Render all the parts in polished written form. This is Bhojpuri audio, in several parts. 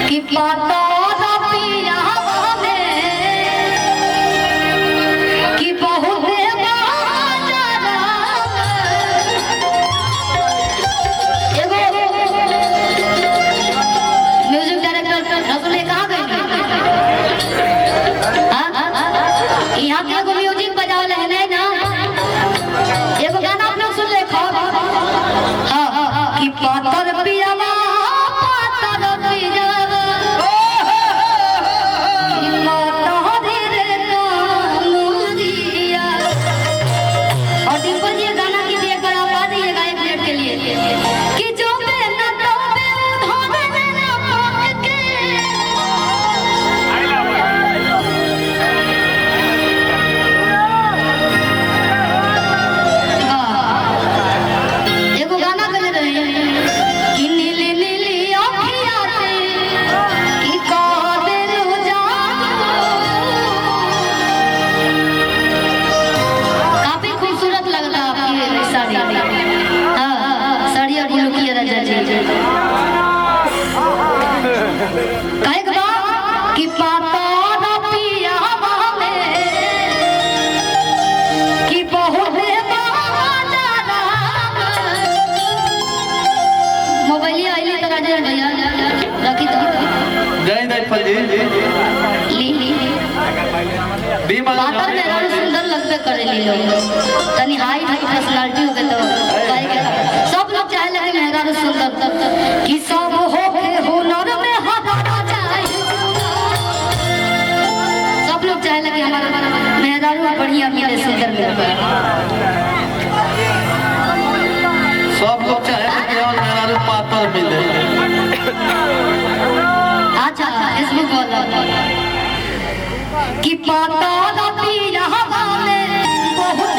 कि पाता पिया कि बहुत म्यूजिक डायरेक्टर रसुले कहाँ गए यहाँ के एगो म्यूजिक बजाओ है ना एगो गाना आप लोग सुन ले कि पातर पियावा पातर पियावा कि माता धीरे कामुदिया। और डिम्पल जी गाना कीजिए एक बार आप आ जाइएगा 1 मिनट के लिए कि जो मैं न तो मैं धोने ना पाक के एगो गाना गले रहे कि नीली नीली आँखियाँ से कि काबिल जादू। काफी खूबसूरत लग रहा आपकी साड़ी। हाँ साड़िया बोलो की राजा जी कहे के बाद कि पाता ना पिया में कि बहुत मोबाइल आइले तो राजा भैया रखी तो जय दीपल जी ली बीमा पातर में रानी सुंदर लगते करे ली लोग तनी हाई पर्सनालिटी हो गए तो कहे के सब लोग चाहे लगे मेहरारू सुंदर कि सब हो के हुनर में हमारा जाए। सब लोग चाहे लगे हमारा मेहरारू बढ़िया मिले सुंदर मिले। सब लोग चाहे कि केवल मेरा पातर मिले। अच्छा फेसबुक वाला कि पाता ना पिया वाले बहुत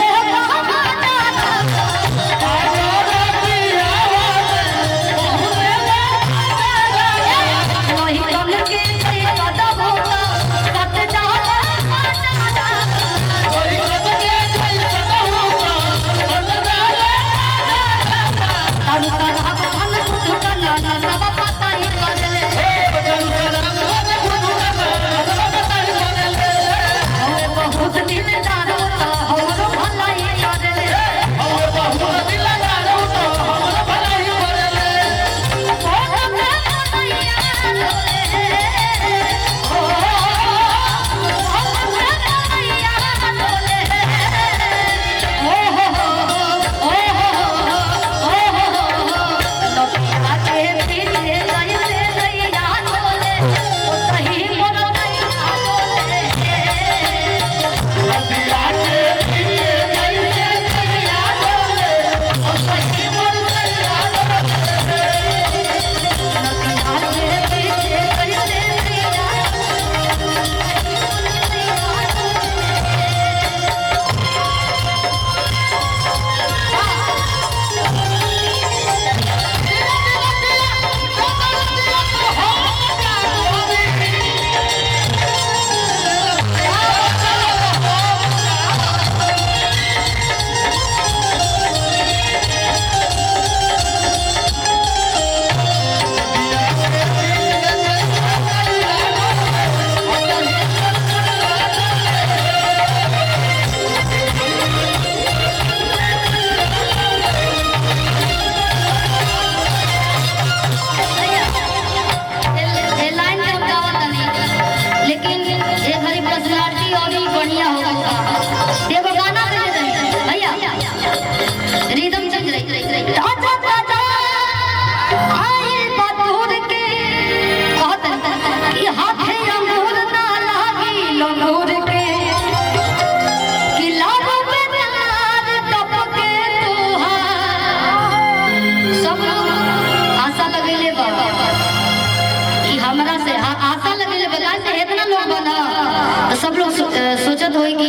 सोचत होई कि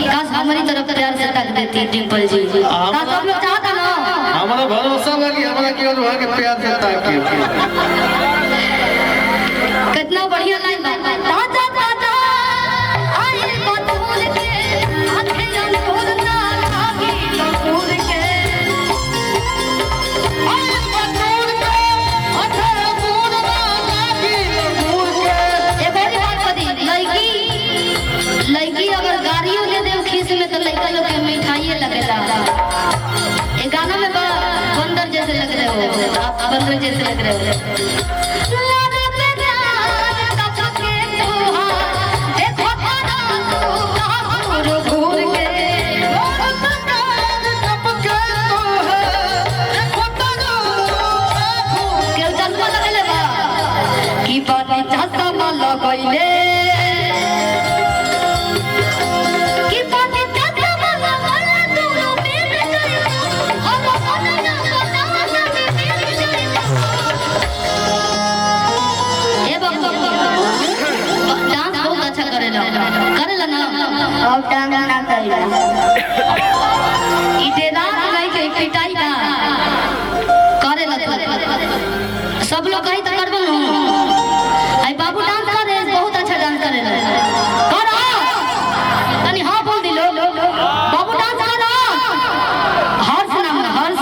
काश हमारी तरफ प्यार से तक देती डिम्पल जी। काश सब लोग चाहता ना हमारा भरोसा बा कि हमारा केवल वहां के प्यार से ताकि कितना बढ़िया लाइन बा। ताजा ताजा आए बतूल के आंखें अंगूर ना लागी अंगूर के आए बतूल के आंखें अंगूर ना लागी में मिठाई लगेला। ये गाना में बंदर जैसे लग रहे हो आप, बंदर जैसे लग रहे हो। की बात चाहता माला गईले की बात चाहता माला वाला तू मेरे करे हम मन ना बतावा ना मेरे करे ए बाबू डांस बहुत अच्छा करेला ना अब डांस ना करेला इटेरा गाई के पिटाई ना करेला सब लोग कहीं तो करबो आई बाबू डांस करे बहुत अच्छा डांस करे करो तनी हां बोल दिलो बाबू डांस करो। हर्ष नाम है हर्ष,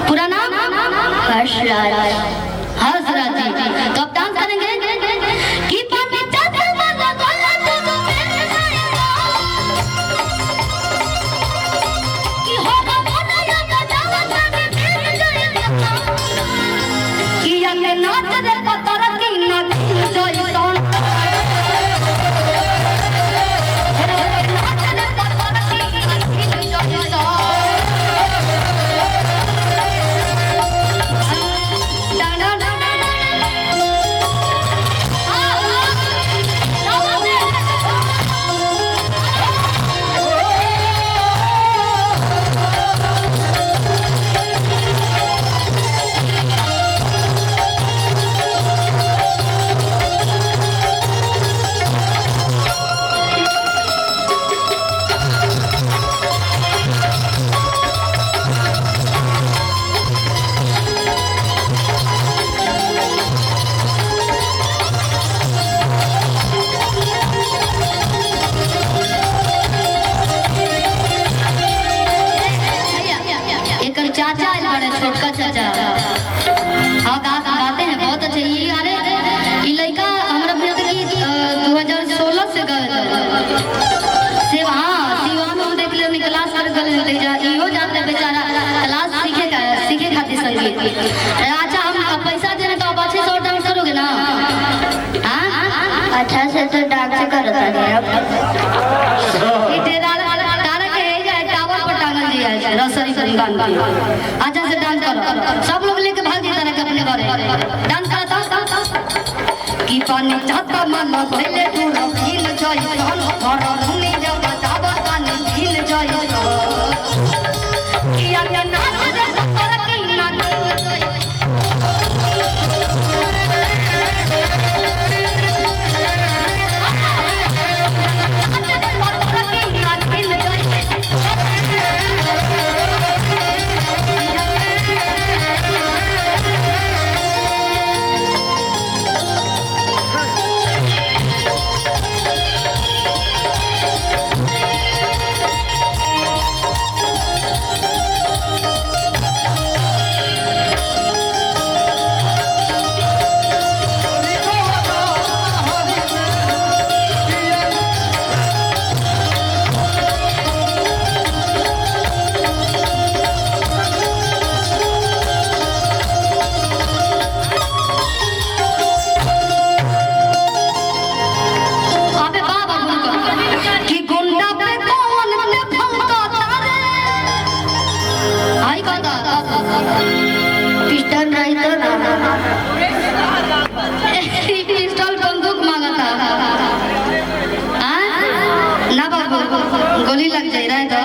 पूरा नाम हर्षराज, हर्षराज जी। कब डांस करेंगे की पानी चाहते वाला वाला तो मेरे जाएगा कि होगा बनाया का जावा जाने मेरे जाएगा कि ये नाच दे पतर की नाच जोई सोन नाच दे पतर की नाच जोई सोन डांडा डांडा चाचा आए बड़े छोटका चाचा हाँ गाते हैं बहुत अच्छे। ये अरे ये लड़का हमारा की 2016 से गए से हाँ सिवान में देख ले क्लास कर गए जा इहो जाते बेचारा क्लास सीखे खातिर संगीत। अच्छा हम पैसा देने तो आप अच्छे से डांस करोगे ना? हाँ अच्छा से तो डांस करता है रसरी संगान अच्छा से डांस करो सब लोग लेके भाग जाता है अपने घरे डांस करता की पानी चाहता मन भइले तू रखिल जई सन घर रुनी जब जाबा पानी खिल जई कि या नाच दे पर की नाच जई पिस्टल रही तो पिस्टल बंदूक मांगा था ना बाबू गोली लग जाए रहे तो